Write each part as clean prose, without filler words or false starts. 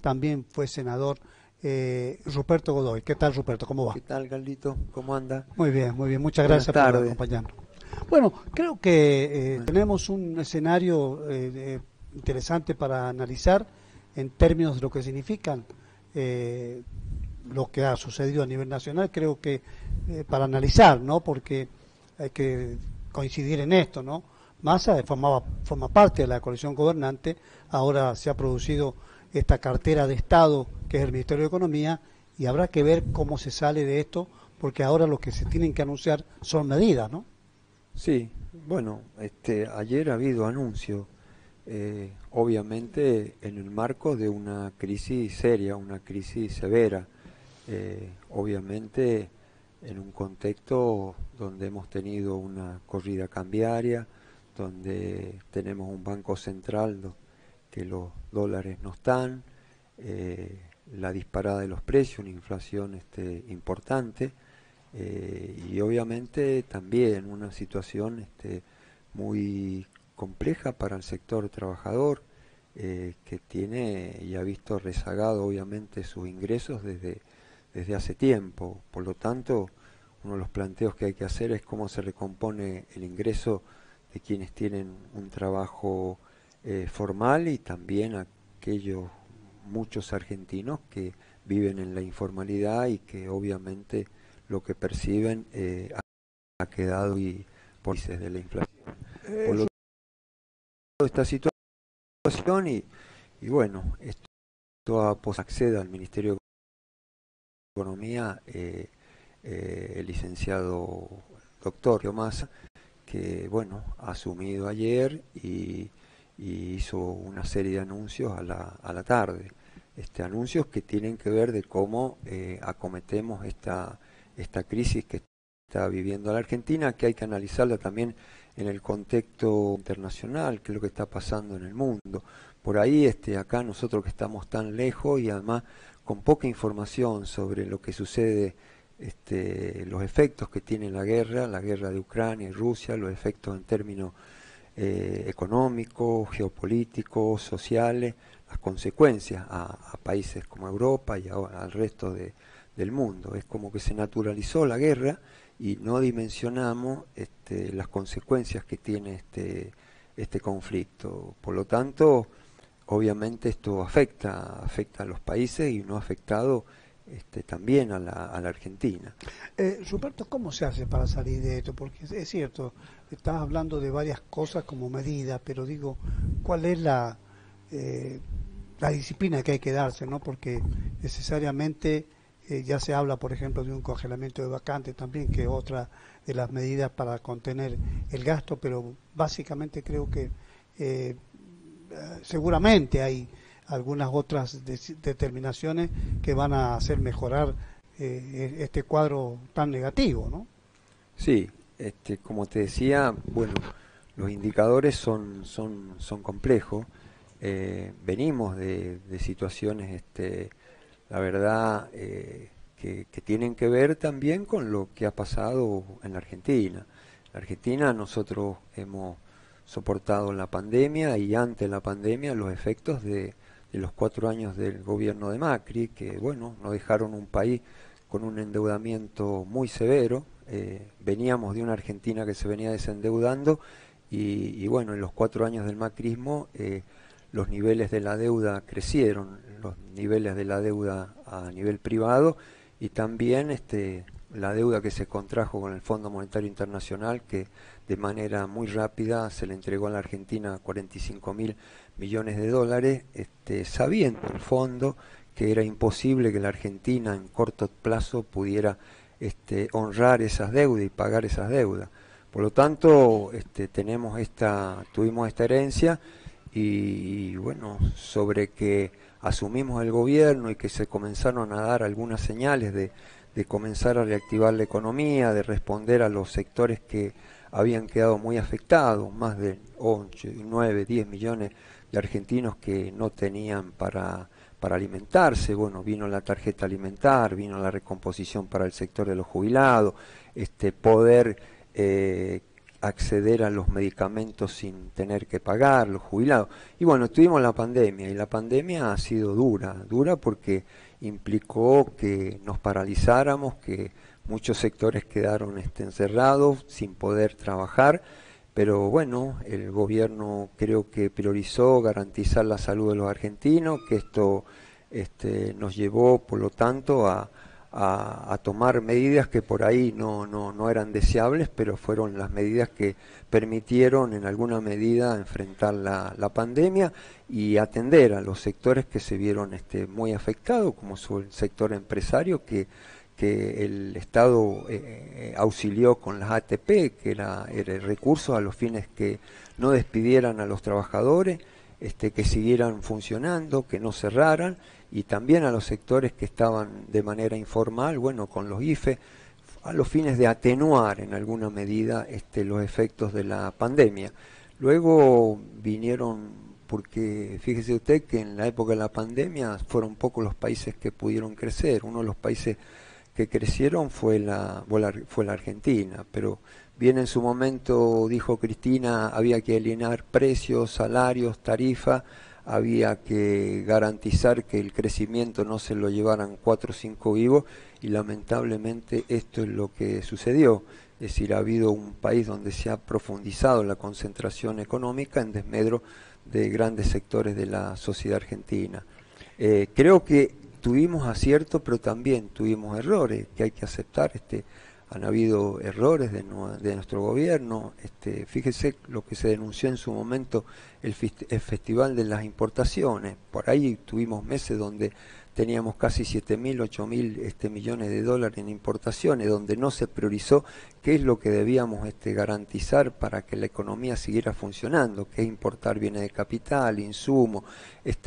también fue senador, Ruperto Godoy. ¿Qué tal, Ruperto? ¿Cómo va? ¿Qué tal, Carlito? ¿Cómo anda? Muy bien, muy bien. Muchas Buenas gracias por tardes. acompañarnos. Bueno, creo que Bueno, tenemos un escenario interesante para analizar en términos de lo que significan eh, lo que ha sucedido a nivel nacional. Creo que para analizar, ¿no? Porque hay que coincidir en esto, ¿no? Massa forma parte de la coalición gobernante, ahora se ha producido esta cartera de Estado que es el Ministerio de Economía y habrá que ver cómo se sale de esto, porque ahora lo que se tienen que anunciar son medidas, ¿no? sí, bueno, ayer ha habido anuncios, obviamente en el marco de una crisis seria, una crisis severa, obviamente en un contexto donde hemos tenido una corrida cambiaria, donde tenemos un banco central que los dólares no están, la disparada de los precios, una inflación importante. Y obviamente también una situación muy compleja para el sector trabajador, que tiene y ha visto rezagado obviamente sus ingresos desde hace tiempo. Por lo tanto, uno de los planteos que hay que hacer es cómo se recompone el ingreso de quienes tienen un trabajo formal, y también aquellos muchos argentinos que viven en la informalidad y que obviamente lo que perciben ha quedado y por de la inflación. Por lo tanto, esta situación y bueno, esto accede al Ministerio de Economía, el licenciado doctor Massa, que bueno, ha asumido ayer y hizo una serie de anuncios a la tarde. Anuncios que tienen que ver de cómo acometemos esta crisis que está viviendo la Argentina, que hay que analizarla también en el contexto internacional, que es lo que está pasando en el mundo. Por ahí, acá nosotros que estamos tan lejos y además con poca información sobre lo que sucede, los efectos que tiene la guerra de Ucrania y Rusia, los efectos en términos económicos, geopolíticos, sociales, las consecuencias a países como Europa y ahora al resto del mundo. Es como que se naturalizó la guerra y no dimensionamos las consecuencias que tiene este conflicto. Por lo tanto, obviamente esto afecta a los países y no ha afectado también a la Argentina. Ruperto, ¿cómo se hace para salir de esto? Porque es cierto, estás hablando de varias cosas como medida, pero digo, ¿cuál es eh, la disciplina que hay que darse, ¿no? Porque necesariamente ya se habla, por ejemplo, de un congelamiento de vacantes también, que es otra de las medidas para contener el gasto, pero básicamente creo que eh, seguramente hay algunas otras determinaciones que van a hacer mejorar este cuadro tan negativo, ¿no? Sí, como te decía, bueno, los indicadores son complejos. Venimos de situaciones, la verdad, que tienen que ver también con lo que ha pasado en la Argentina. En la Argentina nosotros hemos soportado la pandemia y ante la pandemia los efectos de los 4 años del gobierno de Macri, que bueno, nos dejaron un país con un endeudamiento muy severo. Veníamos de una Argentina que se venía desendeudando y bueno, en los 4 años del macrismo los niveles de la deuda crecieron, los niveles de la deuda a nivel privado y también la deuda que se contrajo con el Fondo Monetario Internacional, que de manera muy rápida se le entregó a la Argentina 45.000 millones de dólares, sabiendo el fondo que era imposible que la Argentina en corto plazo pudiera honrar esas deudas y pagar esas deudas. Por lo tanto, tuvimos esta herencia y bueno, sobre que asumimos el gobierno y que se comenzaron a dar algunas señales de comenzar a reactivar la economía, de responder a los sectores que habían quedado muy afectados, más de 8, 9, 10 millones de argentinos que no tenían para alimentarse. Bueno, vino la tarjeta alimentar, vino la recomposición para el sector de los jubilados, poder acceder a los medicamentos sin tener que pagar, los jubilados. Y bueno, tuvimos la pandemia, y la pandemia ha sido dura porque implicó que nos paralizáramos, que muchos sectores quedaron encerrados sin poder trabajar, pero bueno, el gobierno creo que priorizó garantizar la salud de los argentinos, que esto nos llevó, por lo tanto, a tomar medidas que por ahí no eran deseables, pero fueron las medidas que permitieron en alguna medida enfrentar la pandemia y atender a los sectores que se vieron muy afectados, como el sector empresario, que el Estado auxilió con las ATP, que era el recurso a los fines que no despidieran a los trabajadores, que siguieran funcionando, que no cerraran, y también a los sectores que estaban de manera informal, bueno, con los IFE, a los fines de atenuar en alguna medida los efectos de la pandemia. Luego vinieron, porque fíjese usted que en la época de la pandemia fueron pocos los países que pudieron crecer. Uno de los países que crecieron fue la Argentina, pero bien en su momento dijo Cristina, había que alinear precios, salarios, tarifas, había que garantizar que el crecimiento no se lo llevaran 4 o 5 vivos, y lamentablemente esto es lo que sucedió. Es decir, ha habido un país donde se ha profundizado la concentración económica en desmedro de grandes sectores de la sociedad argentina. Creo que tuvimos aciertos, pero también tuvimos errores que hay que aceptar. Han habido errores de nuestro gobierno. Fíjese lo que se denunció en su momento, el Festival de las Importaciones. Por ahí tuvimos meses donde teníamos casi 7.000, 8.000 millones de dólares en importaciones, donde no se priorizó qué es lo que debíamos garantizar para que la economía siguiera funcionando, que es importar bienes de capital, insumos,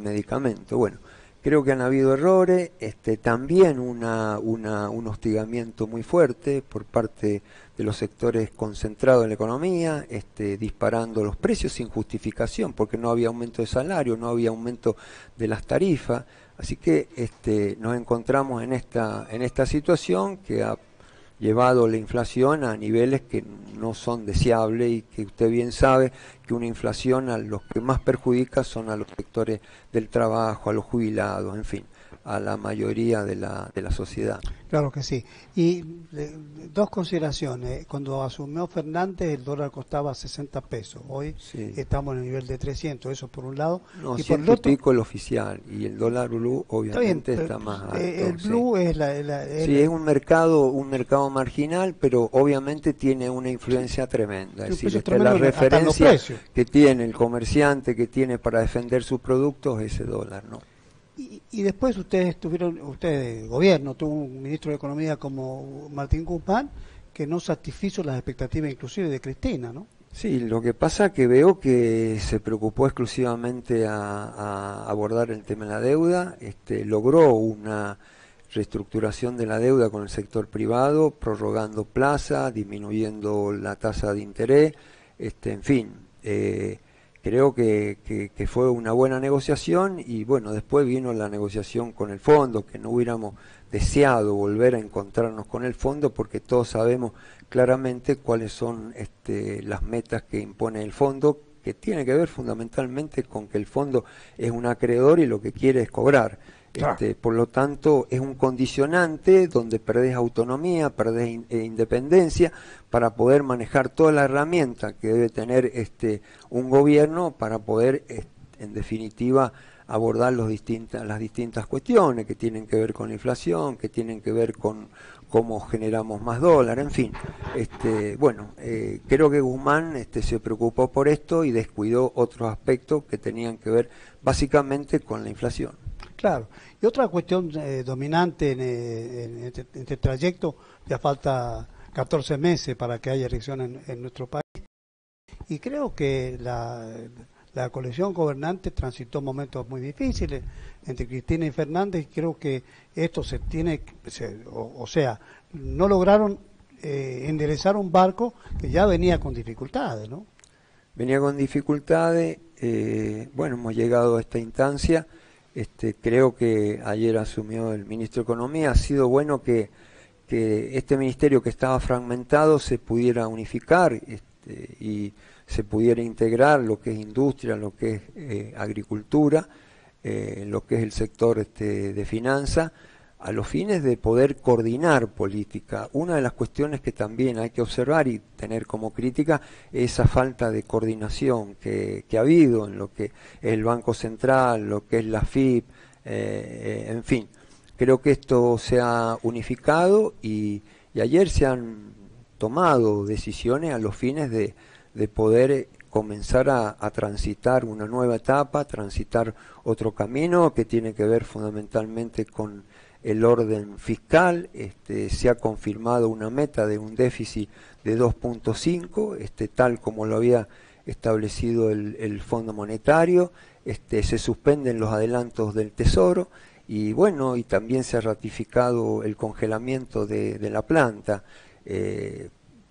medicamento. Bueno, creo que han habido errores, también un hostigamiento muy fuerte por parte de los sectores concentrados en la economía, disparando los precios sin justificación, porque no había aumento de salario, no había aumento de las tarifas. Así que nos encontramos en esta situación que ha llevado la inflación a niveles que no son deseables, y que usted bien sabe que una inflación a los que más perjudica son a los sectores del trabajo, a los jubilados, en fin, a la mayoría de la sociedad. Claro que sí. Y dos consideraciones. Cuando asumió Fernández, el dólar costaba 60 pesos. Hoy sí, estamos en el nivel de 300, eso por un lado. No, Y por el 100 y otro, pico el oficial, y el dólar blue obviamente está más alto. El blue sí. Sí, es un mercado marginal, pero obviamente tiene una influencia tremenda. Es decir, la referencia que tiene el comerciante, que tiene para defender sus productos, ese dólar, ¿no? Y después ustedes, el gobierno tuvo un ministro de Economía como Martín Guzmán, que no satisfizo las expectativas inclusive de Cristina, ¿no? Sí, lo que pasa es que veo que se preocupó exclusivamente a abordar el tema de la deuda, logró una reestructuración de la deuda con el sector privado, prorrogando plazas, disminuyendo la tasa de interés, en fin, creo que fue una buena negociación. Y bueno, después vino la negociación con el fondo, que no hubiéramos deseado volver a encontrarnos con el fondo, porque todos sabemos claramente cuáles son las metas que impone el fondo, que tiene que ver fundamentalmente con que el fondo es un acreedor y lo que quiere es cobrar. Por lo tanto, es un condicionante donde perdés autonomía, perdés independencia para poder manejar toda la herramienta que debe tener un gobierno para poder, en definitiva, abordar las distintas cuestiones que tienen que ver con la inflación, que tienen que ver con cómo generamos más dólares, en fin. Creo que Guzmán se preocupó por esto y descuidó otros aspectos que tenían que ver básicamente con la inflación. Claro. Y otra cuestión dominante en este trayecto, ya falta 14 meses para que haya elecciones en nuestro país, y creo que la coalición gobernante transitó momentos muy difíciles entre Cristina y Fernández, y creo que esto no lograron enderezar un barco que ya venía con dificultades, ¿no? Venía con dificultades, hemos llegado a esta instancia. Creo que ayer asumió el ministro de Economía. Ha sido bueno que este ministerio, que estaba fragmentado, se pudiera unificar. y se pudiera integrar lo que es industria, lo que es agricultura, lo que es el sector de finanzas, a los fines de poder coordinar política. Una de las cuestiones que también hay que observar y tener como crítica es esa falta de coordinación que ha habido en lo que es el Banco Central, lo que es la FIP, en fin. Creo que esto se ha unificado y ayer se han tomado decisiones a los fines de poder comenzar a transitar una nueva etapa, transitar otro camino que tiene que ver fundamentalmente con el orden fiscal. Se ha confirmado una meta de un déficit de 2.5, tal como lo había establecido el Fondo Monetario. Se suspenden los adelantos del Tesoro y bueno, y también se ha ratificado el congelamiento de la planta,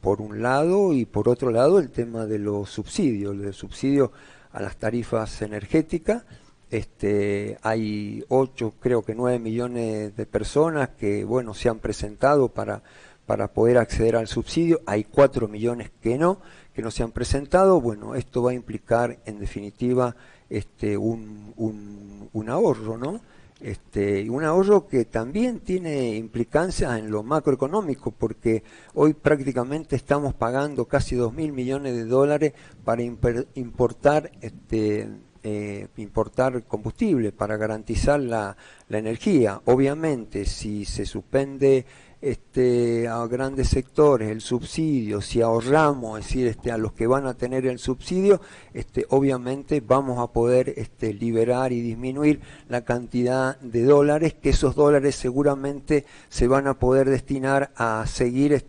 por un lado, y por otro lado el tema de los subsidios, el subsidio a las tarifas energéticas. Hay 8, creo que 9 millones de personas que, bueno, se han presentado para poder acceder al subsidio. Hay 4 millones que no se han presentado. Bueno, esto va a implicar, en definitiva, un ahorro, ¿no? Un ahorro que también tiene implicancias en lo macroeconómico, porque hoy prácticamente estamos pagando casi 2.000 millones de dólares para importar importar combustible, para garantizar la energía. Obviamente, si se suspende a grandes sectores el subsidio, si ahorramos, es decir, a los que van a tener el subsidio, obviamente vamos a poder liberar y disminuir la cantidad de dólares, que esos dólares seguramente se van a poder destinar a seguir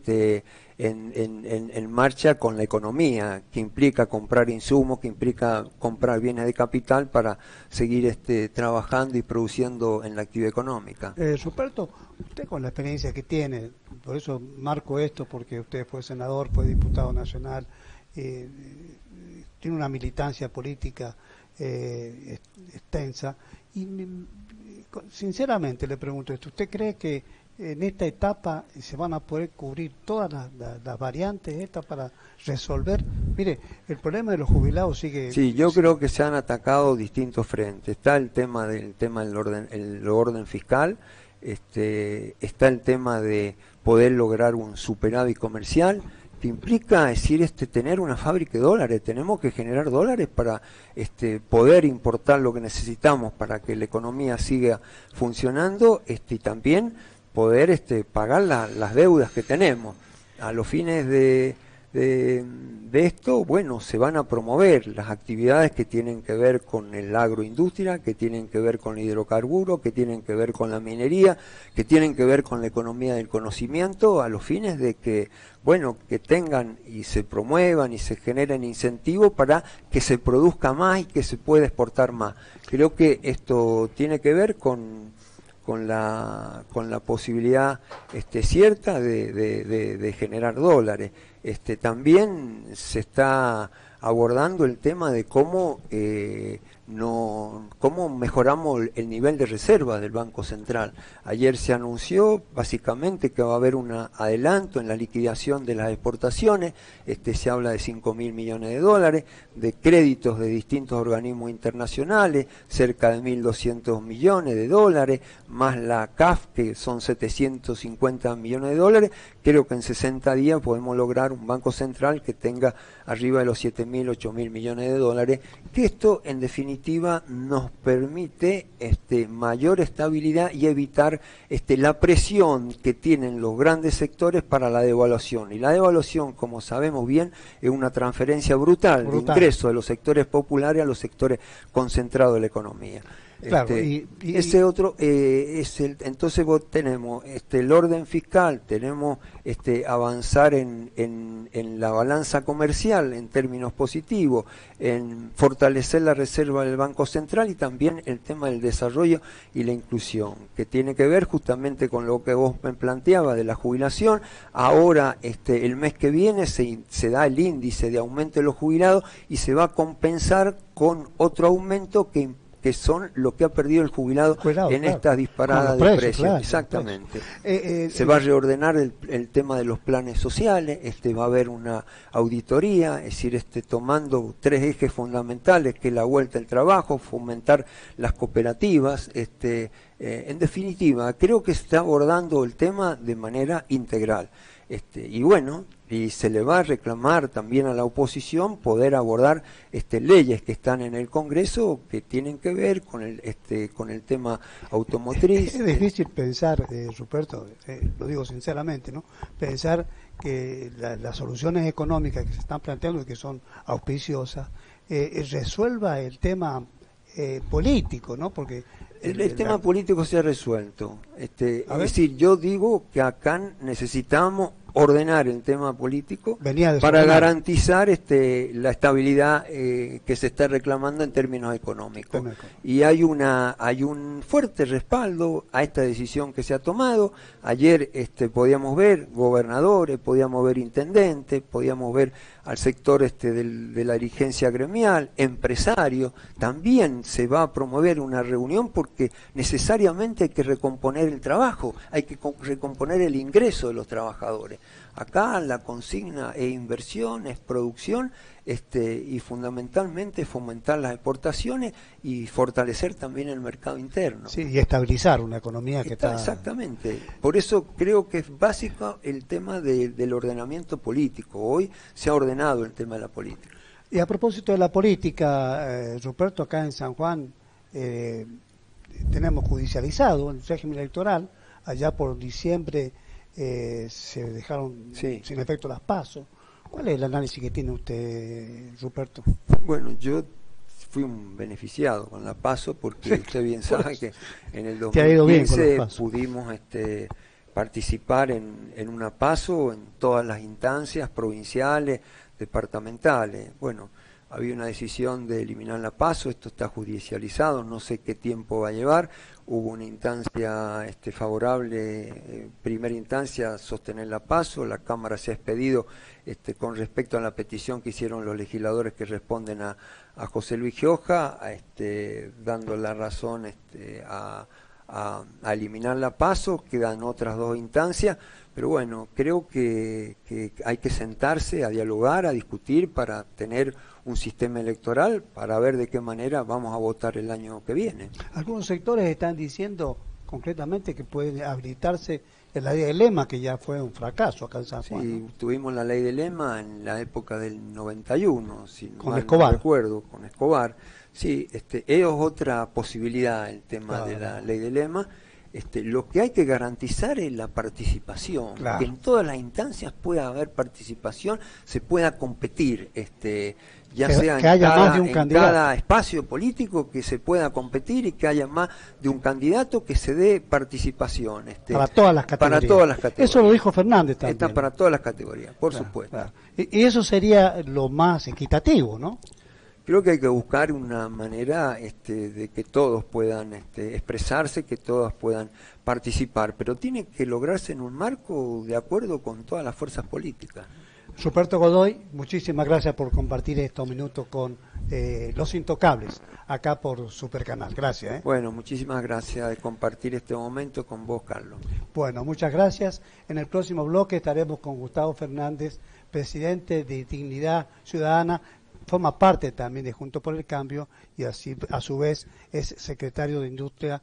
en marcha con la economía, que implica comprar insumos, que implica comprar bienes de capital para seguir trabajando y produciendo en la actividad económica. Ruperto, usted con la experiencia que tiene, por eso marco esto, porque usted fue senador, fue diputado nacional, tiene una militancia política extensa, y sinceramente le pregunto esto, ¿usted cree que en esta etapa se van a poder cubrir todas las variantes estas para resolver? Mire, el problema de los jubilados sigue... Sí, yo creo que se han atacado distintos frentes. Está el tema del orden fiscal, está el tema de poder lograr un superávit comercial, que implica, es decir, tener una fábrica de dólares. Tenemos que generar dólares para poder importar lo que necesitamos para que la economía siga funcionando, y también poder pagar las deudas que tenemos. A los fines de esto, bueno, se van a promover las actividades que tienen que ver con el agroindustria, que tienen que ver con el hidrocarburo, que tienen que ver con la minería, que tienen que ver con la economía del conocimiento, a los fines de que, bueno, que tengan y se promuevan y se generen incentivos para que se produzca más y que se pueda exportar más. Creo que esto tiene que ver con la posibilidad cierta de generar dólares. También se está abordando el tema de cómo mejoramos el nivel de reserva del Banco Central. Ayer se anunció básicamente que va a haber un adelanto en la liquidación de las exportaciones. Se habla de 5.000 millones de dólares, de créditos de distintos organismos internacionales, cerca de 1.200 millones de dólares, más la CAF, que son 750 millones de dólares. Creo que en 60 días podemos lograr un Banco Central que tenga arriba de los 7.000, 8.000 millones de dólares, que esto en definitiva nos permite mayor estabilidad y evitar la presión que tienen los grandes sectores para la devaluación. Y la devaluación, como sabemos bien, es una transferencia brutal de ingresos de los sectores populares a los sectores concentrados de la economía. Claro, ese otro entonces tenemos el orden fiscal, tenemos avanzar en la balanza comercial en términos positivos, en fortalecer la reserva del Banco Central, y también el tema del desarrollo y la inclusión, que tiene que ver justamente con lo que vos me planteabas de la jubilación. Ahora el mes que viene se da el índice de aumento de los jubilados y se va a compensar con otro aumento que que son lo que ha perdido el jubilado en claro, estas disparadas de precios. Claro, exactamente. Se va a reordenar el tema de los planes sociales, va a haber una auditoría, es decir, tomando tres ejes fundamentales, que es la vuelta al trabajo, fomentar las cooperativas, en definitiva, creo que se está abordando el tema de manera integral. Y bueno, y se le va a reclamar también a la oposición poder abordar leyes que están en el Congreso que tienen que ver con el tema automotriz. Es difícil pensar, Ruperto, lo digo sinceramente, ¿no? Pensar que las soluciones económicas que se están planteando y que son auspiciosas resuelva el tema político, ¿no? Porque el tema político se ha resuelto. Es decir, yo digo que acá necesitamos ordenar el tema político para garantizar la estabilidad que se está reclamando en términos económicos. Y hay un fuerte respaldo a esta decisión que se ha tomado. Ayer podíamos ver gobernadores, podíamos ver intendentes, podíamos ver al sector de la dirigencia gremial, empresarios. También se va a promover una reunión porque necesariamente hay que recomponer el trabajo, hay que recomponer el ingreso de los trabajadores. Acá la consigna es inversión, es producción, y fundamentalmente fomentar las exportaciones y fortalecer también el mercado interno. Sí, y estabilizar una economía que está... Exactamente. Por eso creo que es básico el tema del ordenamiento político. Hoy se ha ordenado el tema de la política. Y a propósito de la política, Ruperto, acá en San Juan tenemos judicializado el régimen electoral. Allá por diciembre se dejaron sin efecto las PASO. ¿Cuál es el análisis que tiene usted, Ruperto? Bueno, yo fui un beneficiado con la PASO porque usted bien sabe que en el 2015 pudimos participar en una PASO en todas las instancias provinciales, departamentales. Bueno, había una decisión de eliminar la PASO, esto está judicializado, no sé qué tiempo va a llevar. Hubo una instancia favorable, primera instancia, sostener la PASO, la Cámara se ha expedido con respecto a la petición que hicieron los legisladores que responden a José Luis Gioja, dando la razón a eliminar la PASO. Quedan otras dos instancias, pero bueno, creo que hay que sentarse a dialogar, a discutir para tener un sistema electoral para ver de qué manera vamos a votar el año que viene. Algunos sectores están diciendo concretamente que puede habilitarse la ley de lema, que ya fue un fracaso acá en San Juan. Sí, tuvimos la ley de lema en la época del 91, si con Escobar. No recuerdo, con Escobar. Sí, es otra posibilidad el tema de la ley de lema. Lo que hay que garantizar es la participación, que en todas las instancias pueda haber participación, se pueda competir, ya sea en cada espacio político que se pueda competir y que haya más de un candidato, que se dé participación. Para todas las categorías. Para todas las categorías. Eso lo dijo Fernández también. Está para todas las categorías, por supuesto. Claro. Y eso sería lo más equitativo, ¿no? Creo que hay que buscar una manera de que todos puedan expresarse, que todas puedan participar, pero tiene que lograrse en un marco de acuerdo con todas las fuerzas políticas. Ruperto Godoy, muchísimas gracias por compartir estos minutos con Los Intocables, acá por Supercanal. Gracias. Bueno, muchísimas gracias de compartir este momento con vos, Carlos. Bueno, muchas gracias. En el próximo bloque estaremos con Gustavo Fernández, presidente de Dignidad Ciudadana, forma parte también de Juntos por el Cambio y así a su vez es secretario de Industria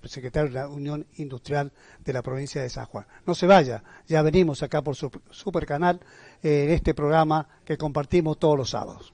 secretario de la Unión Industrial de la provincia de San Juan. No se vaya, ya venimos acá por Supercanal en este programa que compartimos todos los sábados.